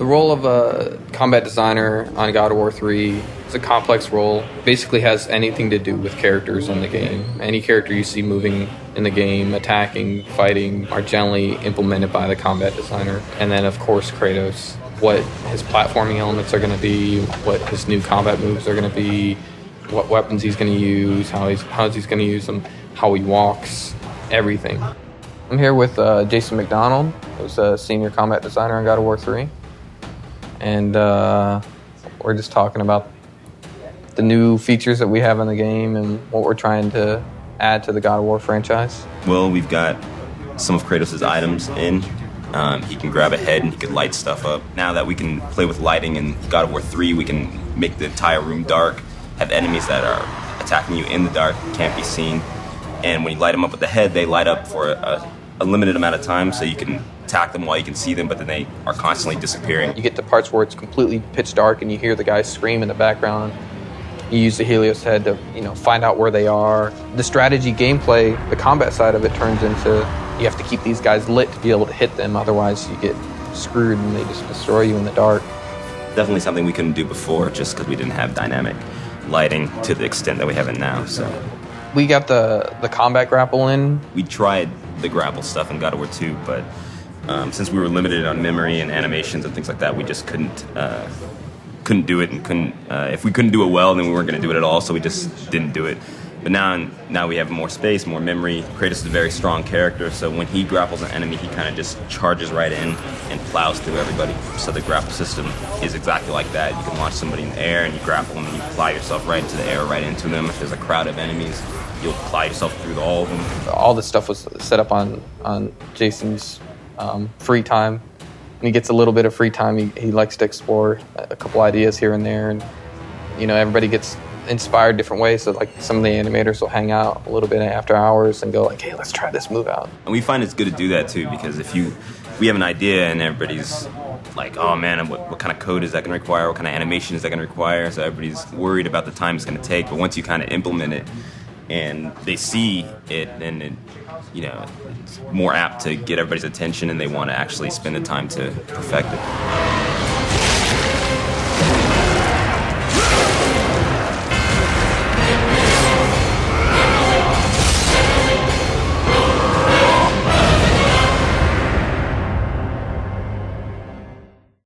role of a combat designer on God of War 3 is a complex role. Basically has anything to do with characters in the game. Any character you see moving in the game, attacking, fighting, are generally implemented by the combat designer. And then, of course, Kratos. What his platforming elements are going to be, what his new combat moves are going to be, what weapons he's going to use, how he's going to use them, how he walks, everything. I'm here with Jason McDonald, who's a senior combat designer on God of War 3. And we're just talking about the new features that we have in the game and what we're trying to add to the God of War franchise. Well, we've got some of Kratos' items in. He can grab a head and he can light stuff up. Now that we can play with lighting in God of War 3, we can make the entire room dark, have enemies that are attacking you in the dark, can't be seen. And when you light them up with the head, they light up for a limited amount of time, so you can attack them while you can see them, but then they are constantly disappearing. You get to parts where it's completely pitch dark and you hear the guys scream in the background. You use the Helios head to, find out where they are. The strategy gameplay, the combat side of it turns into you have to keep these guys lit to be able to hit them, otherwise you get screwed and they just destroy you in the dark. Definitely something we couldn't do before just because we didn't have dynamic lighting to the extent that we have it now. So we got the combat grapple in. We tried the grapple stuff in God of War 2, but since we were limited on memory and animations and things like that, we just couldn't do it, and if we couldn't do it well, then we weren't going to do it at all, so we just didn't do it. But now we have more space, more memory. Kratos is a very strong character, so when he grapples an enemy, he kind of just charges right in and plows through everybody. So the grapple system is exactly like that. You can launch somebody in the air and you grapple them and you plow yourself right into the air, right into them. If there's a crowd of enemies, you'll plow yourself through all of them. All this stuff was set up on Jason's free time. When he gets a little bit of free time, he likes to explore a couple ideas here and there, and everybody gets inspired different ways. So like some of the animators will hang out a little bit after hours and go like, hey, let's try this move out. And we find it's good to do that too, because if we have an idea and everybody's like, oh man, what kind of code is that going to require? What kind of animation is that going to require? So everybody's worried about the time it's going to take. But once you kind of implement it and they see it, then it's more apt to get everybody's attention and they want to actually spend the time to perfect it.